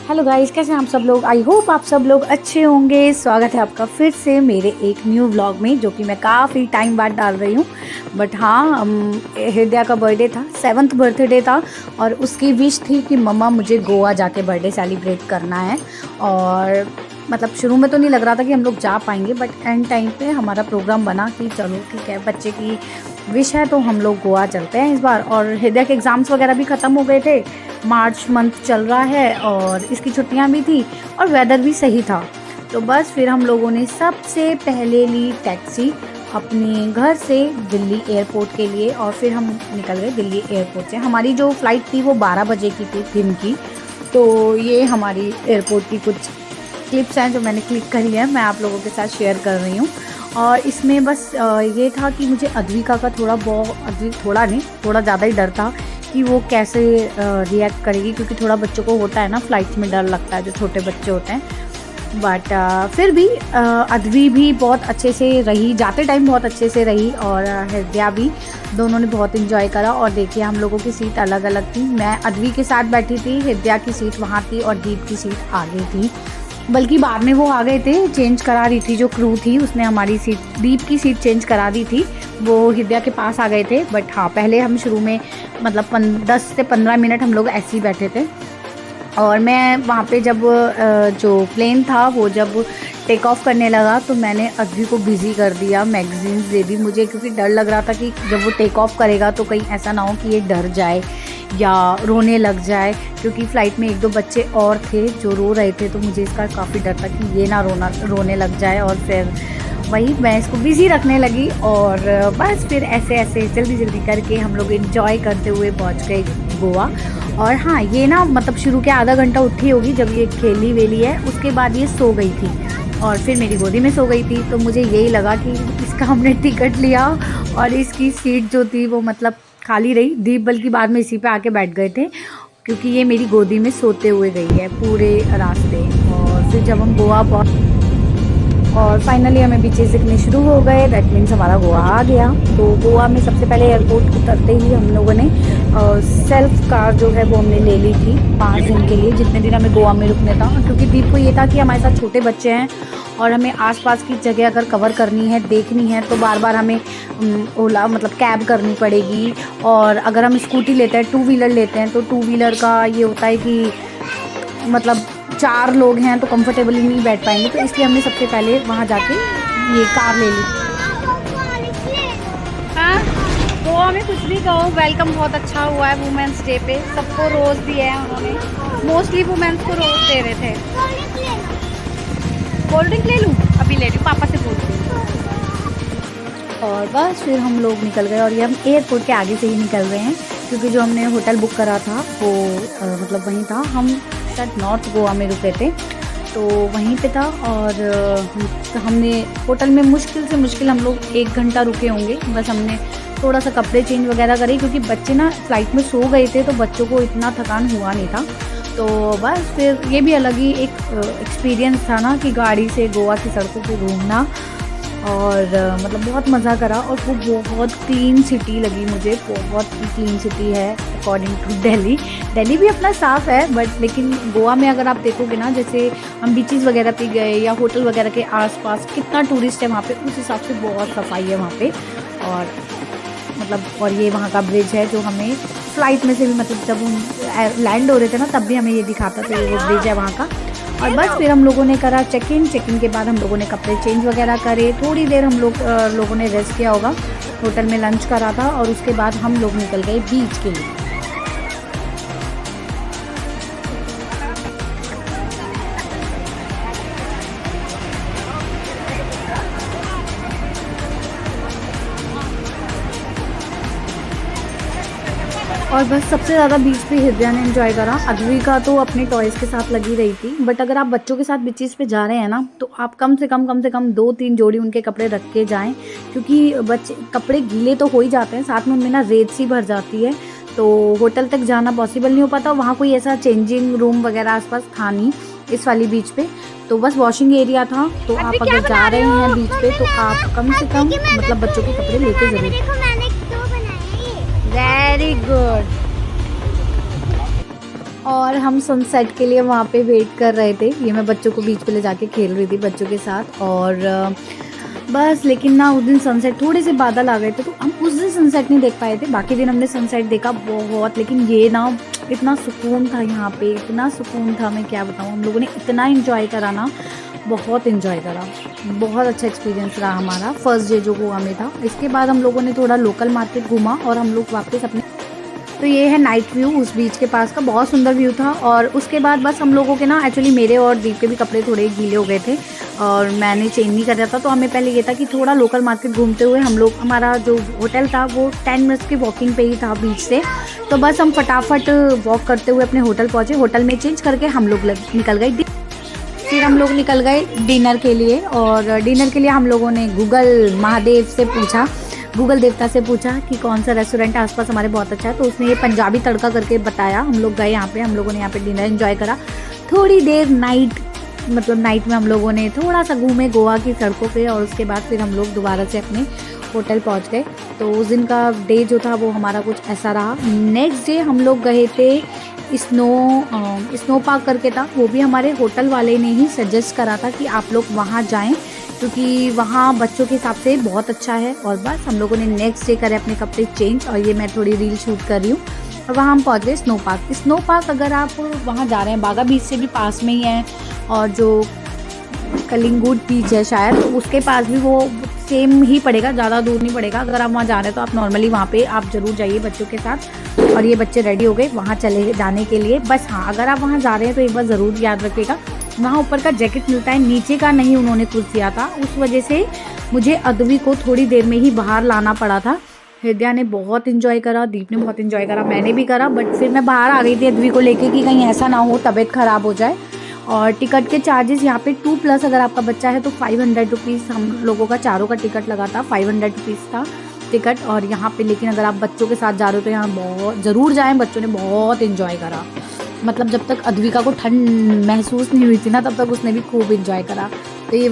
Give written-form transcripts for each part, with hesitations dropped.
Hello guys, कैसे हैं आप सब लोग। आई होप आप सब लोग अच्छे होंगे। स्वागत है आपका फिर से मेरे एक न्यू व्लॉग में, जो कि मैं काफ़ी टाइम बाद डाल रही हूँ। बट हाँ, हृदया का बर्थडे था, 7th बर्थडे था और उसकी विश थी कि मम्मा मुझे गोवा जाके बर्थडे सेलिब्रेट करना है। और मतलब शुरू में तो नहीं लग रहा था कि हम लोग जा पाएंगे, बट एंड टाइम पे हमारा प्रोग्राम बना कि चलो ठीक है, बच्चे की विश है तो हम लोग गोवा चलते हैं इस बार। और हृदया के एग्ज़ाम्स वगैरह भी ख़त्म हो गए थे, मार्च मंथ चल रहा है और इसकी छुट्टियां भी थी और वेदर भी सही था। तो बस फिर हम लोगों ने सबसे पहले ली टैक्सी अपने घर से दिल्ली एयरपोर्ट के लिए और फिर हम निकल गए दिल्ली एयरपोर्ट से। हमारी जो फ़्लाइट थी वो 12 बजे की थी दिन की। तो ये हमारी एयरपोर्ट की कुछ क्लिप्स हैं जो मैंने क्लिक करी है, मैं आप लोगों के साथ शेयर कर रही हूँ। और इसमें बस ये था कि मुझे अद्विका का थोड़ा ज़्यादा ही डर था कि वो कैसे रिएक्ट करेगी, क्योंकि थोड़ा बच्चों को होता है ना, फ्लाइट्स में डर लगता है जो छोटे बच्चे होते हैं। बट फिर भी अद्वी भी बहुत अच्छे से रही, जाते टाइम बहुत अच्छे से रही और हृदया भी, दोनों ने बहुत इन्जॉय करा। और देखिए हम लोगों की सीट अलग अलग थी, मैं अद्वी के साथ बैठी थी, हृदया की सीट वहाँ थी और दीप की सीट आगे थी। बल्कि बाद में वो आ गए थे, चेंज करा रही थी जो क्रू थी उसने हमारी सीट, दीप की सीट चेंज करा दी थी, वो हृदया के पास आ गए थे। बट हाँ, पहले हम शुरू में मतलब 10 से 15 मिनट हम लोग ऐसे ही बैठे थे। और मैं वहाँ पे जब जो प्लेन था वो जब टेक ऑफ करने लगा तो मैंने अद्वी को बिज़ी कर दिया, मैगजीन्स दे दी मुझे, क्योंकि डर लग रहा था कि जब वो टेक ऑफ करेगा तो कहीं ऐसा ना हो कि ये डर जाए या रोने लग जाए, क्योंकि फ़्लाइट में 1-2 बच्चे और थे जो रो रहे थे। तो मुझे इसका काफ़ी डर था कि ये ना रोने लग जाए। और फिर वही मैं इसको बिज़ी रखने लगी और बस फिर ऐसे ऐसे जल्दी जल्दी करके हम लोग इन्जॉय करते हुए पहुंच गए गोवा। और हाँ, ये ना मतलब शुरू के आधा घंटा उठी होगी जब ये खेली वेली है, उसके बाद ये सो गई थी और फिर मेरी गोदी में सो गई थी। तो मुझे यही लगा कि इसका हमने टिकट लिया और इसकी सीट जो थी वो मतलब खाली रही। दीप बल्कि बाद में इसी पे आके बैठ गए थे, क्योंकि ये मेरी गोदी में सोते हुए गई है पूरे रास्ते। और फिर जब हम गोवा और फाइनली हमें बीचेस दिखने शुरू हो गए, दैट मीन्स हमारा गोवा आ गया। तो गोवा में सबसे पहले एयरपोर्ट उतरते ही हम लोगों ने सेल्फ कार जो है वो हमने ले ली थी 5 दिन के लिए, जितने दिन हमें गोवा में रुकने था। क्योंकि दीप को ये था कि हमारे साथ छोटे बच्चे हैं और हमें आसपास की जगह अगर कवर करनी है, देखनी है, तो बार बार हमें ओला मतलब कैब करनी पड़ेगी। और अगर हम स्कूटी लेते हैं, 2 व्हीलर लेते हैं, तो 2 व्हीलर का ये होता है कि मतलब 4 लोग हैं तो कंफर्टेबली नहीं बैठ पाएंगे। तो इसलिए हमने सबसे पहले वहाँ जाके ये कार ले ली। हाँ, गोवा में कुछ भी कहो, वेलकम बहुत अच्छा हुआ है वुमेंस डे पे, सबको रोज़ दिए हैं उन्होंने, मोस्टली वुमेंस को रोज़ दे रहे थे। कोल्ड ड्रिंक ले लूँ? अभी ले लूँ, पापा से बोलती हूँ। और बस फिर हम लोग निकल गए और ये हम एयरपोर्ट के आगे से ही निकल रहे हैं, क्योंकि जो हमने होटल बुक करा था वो मतलब वहीं था, हम शायद नॉर्थ गोवा में रुके थे तो वहीं पे था। और हमने होटल में मुश्किल से मुश्किल हम लोग 1 घंटा रुके होंगे। बस हमने थोड़ा सा कपड़े चेंज वगैरह करे, क्योंकि बच्चे ना फ्लाइट में सो गए थे तो बच्चों को इतना थकान हुआ नहीं था। तो बस फिर ये भी अलग ही एक एक्सपीरियंस था ना कि गाड़ी से गोवा की सड़कों पे घूमना। और मतलब बहुत मज़ा करा और वो बहुत क्लीन सिटी लगी मुझे, बहुत ही क्लीन सिटी है अकॉर्डिंग टू दिल्ली। दिल्ली भी अपना साफ़ है, बट लेकिन गोवा में अगर आप देखोगे ना, जैसे हम बीचेस वगैरह पे गए या होटल वगैरह के आसपास कितना टूरिस्ट है वहाँ पे, उस हिसाब से बहुत सफाई है वहाँ पे। और मतलब और ये वहाँ का ब्रिज है जो हमें फ़्लाइट में से भी, मतलब जब हम लैंड हो रहे थे ना तब भी हमें ये दिखाता था, ये वो ब्रिज है वहाँ का। और बस फिर हम लोगों ने करा चेक इन के बाद हम लोगों ने कपड़े चेंज वगैरह करे, थोड़ी देर हम लोगों ने रेस्ट किया होगा, होटल में लंच करा था और उसके बाद हम लोग निकल गए बीच के लिए। और बस सबसे ज़्यादा बीच पे हृदया ने एंजॉय करा, अद्विका तो अपने टॉयज़ के साथ लगी रही थी। बट अगर आप बच्चों के साथ बीचेस पे जा रहे हैं ना, तो आप कम से कम 2-3 जोड़ी उनके कपड़े रख के जाएं, क्योंकि बच्चे कपड़े गीले तो हो ही जाते हैं, साथ में उनमें ना रेत सी भर जाती है, तो होटल तक जाना पॉसिबल नहीं हो पाता। वहाँ कोई ऐसा चेंजिंग रूम वगैरह आसपास था नहीं इस वाली बीच पे, तो बस वॉशिंग एरिया था। तो आप अगर जा रहे हैं बीच पे तो आप कम से कम मतलब बच्चों के कपड़े लेके जरूर। Very good. और हम सनसेट के लिए वहाँ पे वेट कर रहे थे। ये मैं बच्चों को बीच पे ले जाके खेल रही थी बच्चों के साथ। और बस लेकिन ना उस दिन सनसेट, थोड़े से बादल आ गए थे तो हम उस दिन सनसेट नहीं देख पाए थे। बाकी दिन हमने सनसेट देखा बहुत, लेकिन ये ना इतना सुकून था यहाँ पे, इतना सुकून था, मैं क्या बताऊँ। हम लोगों ने इतना इन्जॉय करा ना, बहुत इन्जॉय करा, बहुत अच्छा एक्सपीरियंस रहा हमारा फर्स्ट डे जो गोवा में था। इसके बाद हम लोगों ने थोड़ा लोकल मार्केट घूमा और हम लोग वापस अपने, तो ये है नाइट व्यू उस बीच के पास का, बहुत सुंदर व्यू था। और उसके बाद बस हम लोगों के ना एक्चुअली मेरे और दीप के भी कपड़े थोड़े गीले हो गए थे और मैंने चेंज नहीं कर रहा था, तो हमें पहले ये था कि थोड़ा लोकल मार्केट घूमते हुए हम लोग, हमारा जो होटल था वो 10 मिनट्स की वॉकिंग पे ही था बीच से, तो बस हम फटाफट वॉक करते हुए अपने होटल पहुँचे। होटल में चेंज करके हम लोग निकल गए, फिर हम लोग निकल गए डिनर के लिए। और डिनर के लिए हम लोगों ने गूगल महादेव से पूछा, गूगल देवता से पूछा कि कौन सा रेस्टोरेंट आसपास हमारे बहुत अच्छा है, तो उसने ये पंजाबी तड़का करके बताया। हम लोग गए यहाँ पे, हम लोगों ने यहाँ पे डिनर एंजॉय करा। थोड़ी देर नाइट में हम लोगों ने थोड़ा सा घूमे गोवा की सड़कों पे और उसके बाद फिर हम लोग दोबारा से अपने होटल पहुँच गए। तो उस दिन का डे जो था वो हमारा कुछ ऐसा रहा। नेक्स्ट डे हम लोग गए थे स्नो पार्क करके था, वो भी हमारे होटल वाले ने ही सजेस्ट करा था कि आप लोग वहाँ जाएं क्योंकि वहाँ बच्चों के हिसाब से बहुत अच्छा है। और बस हम लोगों ने नेक्स्ट डे करे अपने कपड़े चेंज, और ये मैं थोड़ी रील शूट कर रही हूँ। और वहाँ हम पहुँच गए स्नो पार्क। स्नो पार्क अगर आप वहाँ जा रहे हैं, बागा बीच से भी पास में ही है, और जो कलिंगुड बीच है शायद, तो उसके पास भी वो सेम ही पड़ेगा, ज़्यादा दूर नहीं पड़ेगा। अगर आप वहाँ जा रहे हैं तो आप नॉर्मली वहाँ पे आप ज़रूर जाइए बच्चों के साथ। और ये बच्चे रेडी हो गए वहाँ चले जाने के लिए। बस हाँ, अगर आप वहाँ जा रहे हैं तो एक बार ज़रूर याद रखिएगा, वहाँ ऊपर का जैकेट मिलता है, नीचे का नहीं उन्होंने खुद दिया था। उस वजह से मुझे अद्वी को थोड़ी देर में ही बाहर लाना पड़ा था। हृदया ने बहुत इन्जॉय करा, दीप ने बहुत इन्जॉय करा, मैंने भी करा, बट फिर मैं बाहर आ गई थी अद्वी को लेके कि कहीं ऐसा ना हो तबीयत ख़राब हो जाए। और टिकट के चार्जेस यहाँ पे 2+ अगर आपका बच्चा है तो 500 रुपीज़ हम लोगों का चारों का टिकट लगा था, 500 रुपीज़ था टिकट। और यहाँ पे लेकिन अगर आप बच्चों के साथ जा रहे हो तो यहाँ बहुत ज़रूर जाएं, बच्चों ने बहुत इन्जॉय करा। मतलब जब तक अद्विका को ठंड महसूस नहीं हुई थी ना, तब तक उसने भी खूब इन्जॉय करा। तो ये,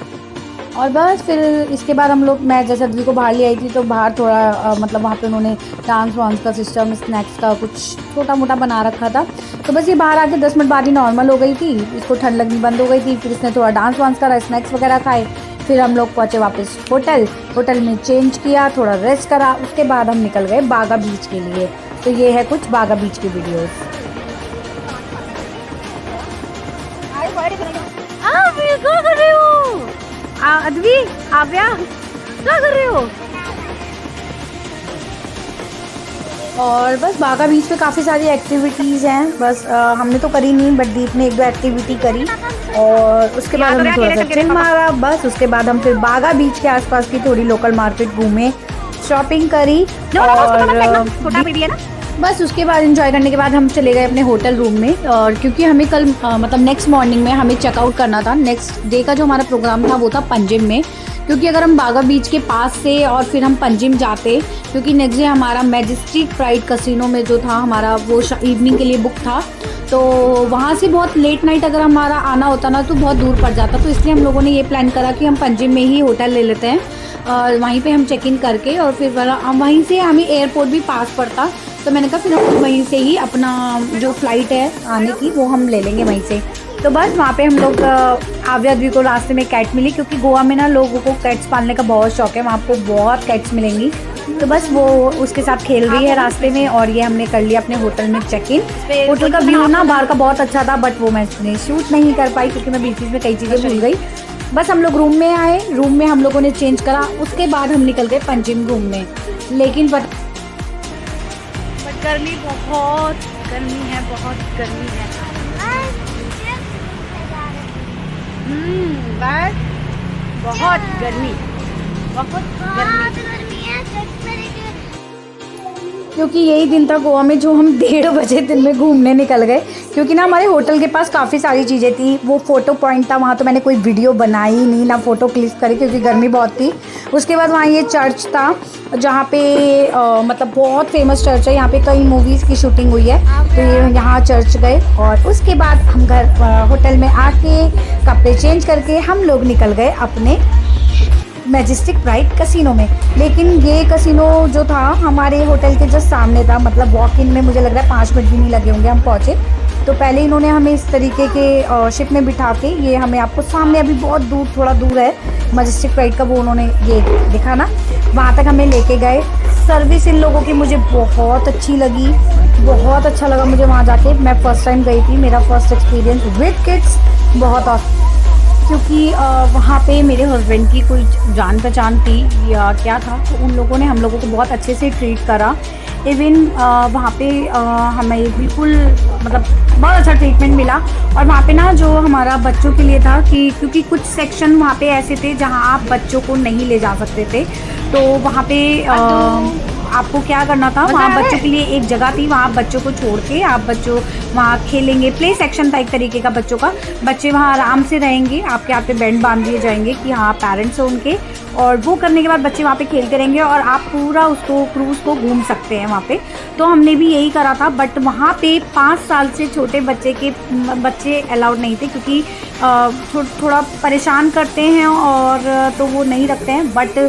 और बस फिर इसके बाद हम लोग, मैं जैसे अद्वी को बाहर ले आई थी तो बाहर थोड़ा मतलब वहाँ पे उन्होंने डांस वांस का सिस्टम, स्नैक्स का कुछ छोटा मोटा बना रखा था। तो बस ये बाहर आके 10 मिनट बाद ही नॉर्मल हो गई थी, इसको ठंड लगनी बंद हो गई थी। फिर इसने थोड़ा डांस वांस करा, स्नैक्स वगैरह खाए। फिर हम लोग पहुँचे वापस होटल में चेंज किया, थोड़ा रेस्ट करा। उसके बाद हम निकल गए बागा बीच के लिए। तो ये है कुछ बागा बीच की वीडियोज़। क्या कर रहे हो अद्वी, आव्या क्या कर रहे हो? और बस बागा बीच पे काफ़ी सारी एक्टिविटीज़ हैं। बस हमने तो करी नहीं, बट दीप ने 1-2 एक्टिविटी करी और उसके बाद हमने थोड़ा सा चिल मारा। बस उसके बाद हम फिर बागा बीच के आसपास की थोड़ी लोकल मार्केट घूमे, शॉपिंग करी और बस उसके बाद एंजॉय करने के बाद हम चले गए अपने होटल रूम में। और क्योंकि हमें कल मतलब नेक्स्ट मॉर्निंग में हमें चेकआउट करना था। नेक्स्ट डे का जो हमारा प्रोग्राम था वो था पंजिम में, क्योंकि अगर हम बागा बीच के पास से और फिर हम पंजिम जाते, क्योंकि नेक्स्ट डे हमारा मैजेस्टिक प्राइड कसिनो में जो था हमारा वो इवनिंग के लिए बुक था, तो वहाँ से बहुत लेट नाइट अगर हमारा आना होता ना तो बहुत दूर पड़ जाता। तो इसलिए हम लोगों ने ये प्लान करा कि हम पंजिम में ही होटल ले लेते हैं और वहीं पे हम चेक इन करके, और फिर वहीं से हमें एयरपोर्ट भी पास पड़ता। तो मैंने कहा फिर हम वहीं से ही अपना जो फ़्लाइट है आने की वो हम ले लेंगे वहीं से। तो बस वहाँ पे हम लोग आव्या को रास्ते में कैट मिली, क्योंकि गोवा में ना लोगों को कैट्स पालने का बहुत शौक है, वहाँ आपको बहुत कैट्स मिलेंगी। तो बस वो उसके साथ खेल रही है रास्ते में। और ये हमने कर लिया अपने होटल में चेक इन। होटल का व्यू ना बाहर का बहुत अच्छा था, बट वो मैं शूट नहीं कर पाई क्योंकि मैं बीच में कई चीज़ें भूल गई। बस हम लोग रूम में आए, रूम में हम लोगों ने चेंज करा, उसके बाद हम निकल गए पंजिम घूमने। लेकिन बट गर्मी बहुत गर्मी है, बहुत गर्मी है। बस बहुत गर्मी, बहुत गर्मी है। क्योंकि यही दिन था गोवा में जो हम 1:30 बजे दिन में घूमने निकल गए, क्योंकि ना हमारे होटल के पास काफ़ी सारी चीज़ें थी। वो फ़ोटो पॉइंट था, वहाँ तो मैंने कोई वीडियो बनाई नहीं, ना फ़ोटो क्लिक करी क्योंकि गर्मी बहुत थी। उसके बाद वहाँ ये चर्च था जहाँ पे मतलब बहुत फेमस चर्च है, यहाँ पे कई मूवीज़ की शूटिंग हुई है। तो ये यहाँ चर्च गए और उसके बाद हम होटल में आके कपड़े चेंज करके हम लोग निकल गए अपने मैजेस्टिक प्राइड कसिनो में। लेकिन ये कसिनो जो था हमारे होटल के जस्ट सामने था, मतलब वॉक इन में मुझे लग रहा है 5 मिनट भी नहीं लगे होंगे हम पहुँचे। तो पहले इन्होंने हमें इस तरीके के शिप में बिठा के, ये हमें आपको सामने अभी बहुत दूर, थोड़ा दूर है मजेस्टिक प्राइड का, वो उन्होंने ये दिखा ना, वहाँ तक हमें लेके गए। सर्विस इन लोगों की मुझे बहुत अच्छी लगी, बहुत अच्छा लगा मुझे वहाँ जाके। मैं फ़र्स्ट टाइम गई थी, मेरा फर्स्ट एक्सपीरियंस विद किड्स बहुत awesome। क्योंकि वहाँ पे मेरे हस्बैंड की कोई जान पहचान थी या क्या था, तो उन लोगों ने हम लोगों को बहुत अच्छे से ट्रीट करा। इवन वहाँ पे हमें बिल्कुल मतलब बहुत अच्छा ट्रीटमेंट मिला। और वहाँ पे ना जो हमारा बच्चों के लिए था कि क्योंकि कुछ सेक्शन वहाँ पे ऐसे थे जहाँ आप बच्चों को नहीं ले जा सकते थे, तो वहाँ पे आपको क्या करना था, वहाँ बच्चों के लिए एक जगह थी, वहाँ बच्चों को छोड़ के आप बच्चों वहाँ खेलेंगे, प्ले सेक्शन था एक तरीके का बच्चों का। बच्चे वहाँ आराम से रहेंगे, आपके हाथ पे बैंड बांध दिए जाएंगे कि हाँ पेरेंट्स हैं उनके, और वो करने के बाद बच्चे वहाँ पे खेलते रहेंगे और आप पूरा उसको क्रूज़ को घूम सकते हैं वहाँ पे। तो हमने भी यही करा था। बट वहाँ पे 5 साल से छोटे बच्चे अलाउड नहीं थे, क्योंकि थोड़ा परेशान करते हैं और तो वो नहीं रखते हैं। बट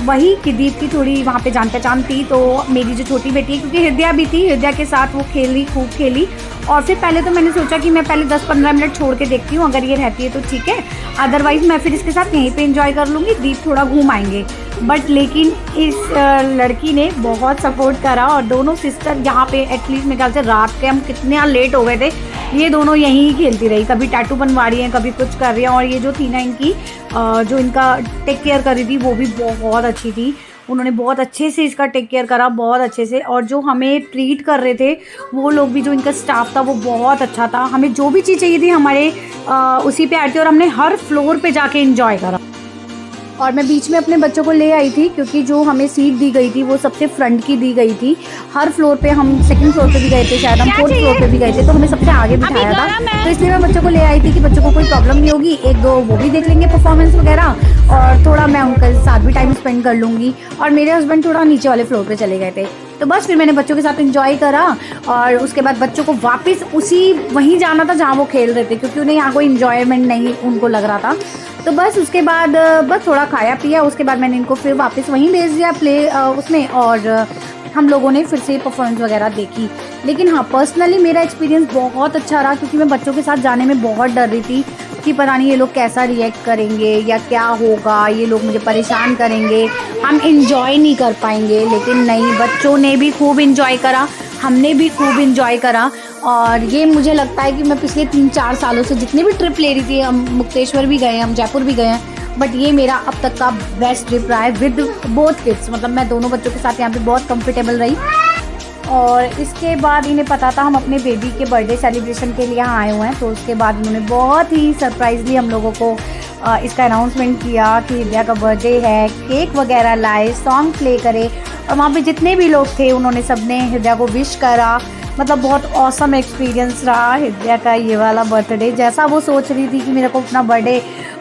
वही कि दीप की थोड़ी वहाँ पे जान पहचान थी, तो मेरी जो छोटी बेटी है, क्योंकि हृदया भी थी, हृदया के साथ वो खेली, खूब खेली। और फिर पहले तो मैंने सोचा कि मैं पहले 10-15 मिनट छोड़ के देखती हूँ, अगर ये रहती है तो ठीक है, अदरवाइज़ मैं फिर इसके साथ यहीं पे एंजॉय कर लूँगी, दीप थोड़ा घूम आएंगे। बट लेकिन इस लड़की ने बहुत सपोर्ट करा, और दोनों सिस्टर यहाँ पे एटलीस्ट मेरे ख्याल से रात के हम कितने लेट हो गए थे, ये दोनों यहीं ही खेलती रही, कभी टैटू बनवा रही हैं, कभी कुछ कर रही हैं। और ये जो थी ना इनकी जो इनका टेक केयर कर रही थी, वो भी बहुत अच्छी थी, उन्होंने बहुत अच्छे से इसका टेक केयर करा, बहुत अच्छे से। और जो हमें ट्रीट कर रहे थे वो लोग भी, जो इनका स्टाफ था वो बहुत अच्छा था, हमें जो भी चीज़ चाहिए थी हमारे उसी पे आए थे, और हमने हर फ्लोर पे जाके एंजॉय करा। और मैं बीच में अपने बच्चों को ले आई थी, क्योंकि जो हमें सीट दी गई थी वो सबसे फ्रंट की दी गई थी। हर फ्लोर पे, हम सेकंड फ्लोर पे भी गए थे, शायद हम 4th फ्लोर पे भी गए थे, तो हमें सबसे आगे बिठाया था। तो इसलिए मैं बच्चों को ले आई थी कि बच्चों को कोई प्रॉब्लम नहीं होगी, 1-2 वो भी देख लेंगे परफॉर्मेंस वगैरह, और थोड़ा मैं उनके साथ भी टाइम स्पेंड कर लूँगी। और मेरे हस्बैंड थोड़ा नीचे वाले फ्लोर पर चले गए थे, तो बस फिर मैंने बच्चों के साथ एंजॉय करा। और उसके बाद बच्चों को वापस वहीं जाना था जहाँ वो खेल रहे थे, क्योंकि उन्हें यहाँ कोई इन्जॉयमेंट नहीं उनको लग रहा था। तो बस उसके बाद बस थोड़ा खाया पिया, उसके बाद मैंने इनको फिर वापस वहीं भेज दिया उसमें, और हम लोगों ने फिर से परफॉर्मेंस वगैरह देखी। लेकिन हाँ, पर्सनली मेरा एक्सपीरियंस बहुत अच्छा रहा, क्योंकि मैं बच्चों के साथ जाने में बहुत डर रही थी कि पता नहीं ये लोग कैसा रिएक्ट करेंगे या क्या होगा, ये लोग मुझे परेशान करेंगे, हम इंजॉय नहीं कर पाएंगे। लेकिन नहीं, बच्चों ने भी खूब इंजॉय करा, हमने भी खूब इंजॉय करा। और ये मुझे लगता है कि मैं पिछले 3-4 सालों से जितनी भी ट्रिप ले रही थी, हम मुक्तेश्वर भी गए, हम जयपुर भी गए हैं, बट ये मेरा अब तक का बेस्ट ट्रिप रहा है विद बोथ किड्स। मतलब मैं दोनों बच्चों के साथ यहाँ पे बहुत कंफर्टेबल रही। और इसके बाद इन्हें पता था हम अपने बेबी के बर्थडे सेलिब्रेशन के लिए यहाँ आए हुए हैं, तो उसके बाद उन्होंने बहुत ही सरप्राइजली हम लोगों को इसका अनाउंसमेंट किया कि हृदया का बर्थडे है, केक वगैरह लाए, सॉन्ग प्ले करे, और वहाँ पे जितने भी लोग थे उन्होंने सबने हृदया को विश करा। मतलब बहुत ऑसम एक्सपीरियंस रहा हृदया का ये वाला बर्थडे। जैसा वो सोच रही थी कि मेरे को अपना बर्थडे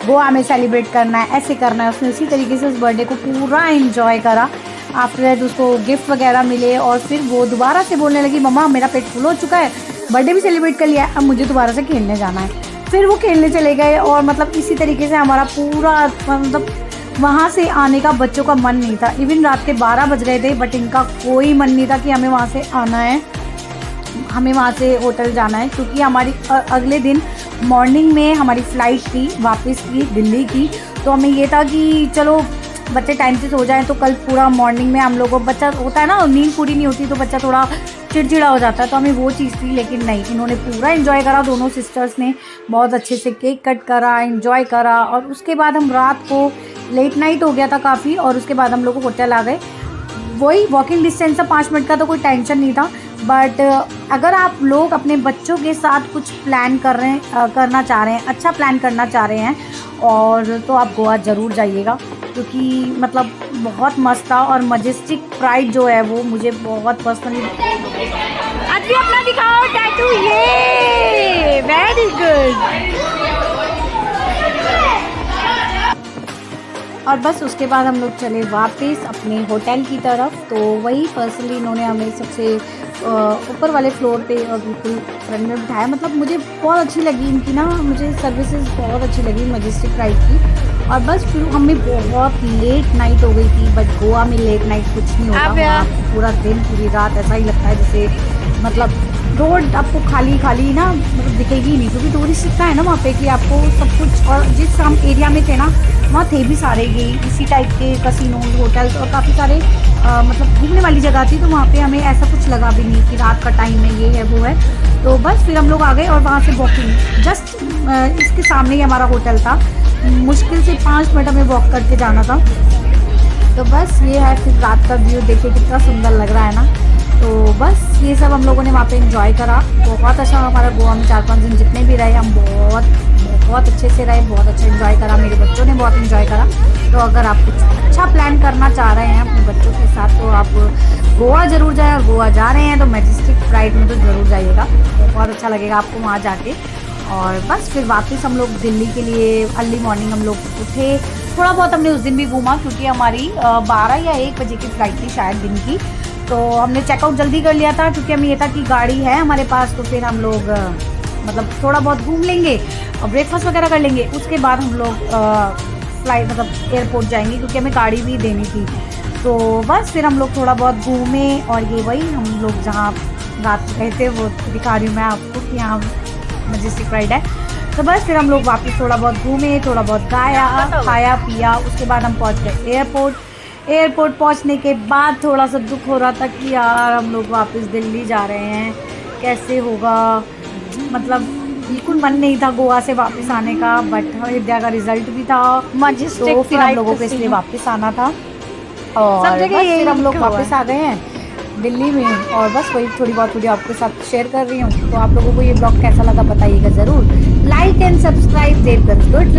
गोवा में सेलिब्रेट करना है, ऐसे करना है, उसने उसी तरीके से उस बर्थडे को पूरा एंजॉय करा। आफ्टर दैट उसको गिफ्ट वगैरह मिले, और फिर वो दोबारा से बोलने लगी, मम्मा मेरा पेट फुल हो चुका है, बर्थडे भी सेलिब्रेट कर लिया, अब मुझे दोबारा से खेलने जाना है। फिर वो खेलने चले गए, और मतलब इसी तरीके से हमारा पूरा मतलब वहाँ से आने का बच्चों का मन नहीं था। इवन रात के 12 बज गए थे, बट इनका कोई मन नहीं था कि हमें वहाँ से आना है, हमें वहाँ से होटल जाना है, क्योंकि हमारी अगले दिन मॉर्निंग में हमारी फ़्लाइट थी वापस की दिल्ली की। तो हमें ये था कि चलो बच्चे टाइम से सो जाएं, तो कल पूरा मॉर्निंग में हम लोगों, बच्चा होता है ना, नींद पूरी नहीं होती तो बच्चा थोड़ा चिड़चिड़ा हो जाता है, तो हमें वो चीज़ थी। लेकिन नहीं, इन्होंने पूरा एंजॉय करा, दोनों सिस्टर्स ने बहुत अच्छे से केक कट करा, एंजॉय करा। और उसके बाद हम रात को लेट नाइट हो गया था काफ़ी, और उसके बाद हम लोग होटल आ गए। वही वॉकिंग डिस्टेंस था 5 मिनट का, तो कोई टेंशन नहीं था। बट अगर आप लोग अपने बच्चों के साथ कुछ प्लान करना चाह रहे हैं, अच्छा प्लान करना चाह रहे हैं, और तो आप गोवा ज़रूर जाइएगा, क्योंकि मतलब बहुत मस्त था। और मजेस्टिक प्राइड जो है वो मुझे बहुत पर्सनली, आज भी अपना दिखाओ टैटू, ये वेरी गुड। और बस उसके बाद हम लोग चले वापस अपने होटल की तरफ। तो वही पर्सनली इन्होंने हमें सबसे ऊपर वाले फ्लोर पे और बिल्कुल फ्रंट में बिठाया। मतलब मुझे बहुत अच्छी लगी इनकी ना, मुझे सर्विसेज बहुत अच्छी लगी मजेस्टिक प्राइड की। और बस फिर हमें बहुत लेट नाइट हो गई थी। बट गोवा में लेट नाइट कुछ नहीं होता, वहाँ पूरा दिन पूरी रात ऐसा ही लगता है जैसे मतलब रोड आपको खाली खाली ना मतलब दिखेगी नहीं, क्योंकि टूरिस्ट इतना है ना वहाँ पे कि आपको सब कुछ। और जिस हम एरिया में थे ना वहाँ थे भी सारे ये इसी टाइप के कसिनोज, होटल्स और काफ़ी सारे मतलब घूमने वाली जगह थी। तो वहाँ पे हमें ऐसा कुछ लगा भी नहीं कि रात का टाइम है, ये है वो है। तो बस फिर हम लोग आ गए और वहाँ से वॉकिंग जस्ट इसके सामने ही हमारा होटल था, मुश्किल से 5 मिनट हमें वॉक करके जाना था। तो बस ये है, फिर रात का व्यू देखिए कितना सुंदर लग रहा है ना। तो बस ये सब हम लोगों ने वहाँ पे एंजॉय करा। बहुत अच्छा हमारा गोवा में 4-5 दिन जितने भी रहे हम बहुत बहुत अच्छे से रहे, बहुत अच्छा एंजॉय करा, मेरे बच्चों ने बहुत एंजॉय करा। तो अगर आप कुछ अच्छा प्लान करना चाह रहे हैं अपने बच्चों के साथ तो आप गोवा ज़रूर जाएँ, और गोवा जा रहे हैं तो मैजेस्टिक फ्लाइट में तो ज़रूर जाइएगा, बहुत अच्छा लगेगा आपको वहाँ जाके। और बस फिर वापस हम लोग दिल्ली के लिए अर्ली मॉर्निंग हम लोग उठे। थोड़ा बहुत हमने उस दिन भी घूमा क्योंकि हमारी 12 या 1 बजे की फ़्लाइट थी शायद दिन की। तो हमने चेकआउट जल्दी कर लिया था क्योंकि हमें ये था कि गाड़ी है हमारे पास, तो फिर हम लोग मतलब थोड़ा बहुत घूम लेंगे और ब्रेकफास्ट वगैरह कर लेंगे। उसके बाद हम लोग फ्लाइट मतलब एयरपोर्ट जाएंगे क्योंकि हमें गाड़ी भी देनी थी। तो बस फिर हम लोग थोड़ा बहुत घूमे और ये वही हम लोग जहाँ रात रहे थे वो दिखा रही हूँ मैं आपको कि यहाँ मैजेस्टिक फ्लाइट है। तो बस फिर हम लोग वापस थोड़ा बहुत घूमे, थोड़ा बहुत खाया पिया। उसके बाद हम पहुँच गए एयरपोर्ट पहुंचने के बाद थोड़ा सा दुख हो रहा था कि यार हम लोग वापस दिल्ली जा रहे हैं, कैसे होगा। मतलब बिल्कुल मन नहीं था गोवा से वापस आने का, बट विद्या का रिजल्ट भी था तो फिर हम लोगों को इसलिए वापस आना था। और बस फिर हम लोग वापस आ गए हैं दिल्ली में। और बस वही थोड़ी बहुत वीडियो आपके साथ शेयर कर रही हूँ। तो आप लोगों को ये ब्लॉग कैसा लगा बताइएगा ज़रूर। लाइक एंड सब्सक्राइब देव गुड।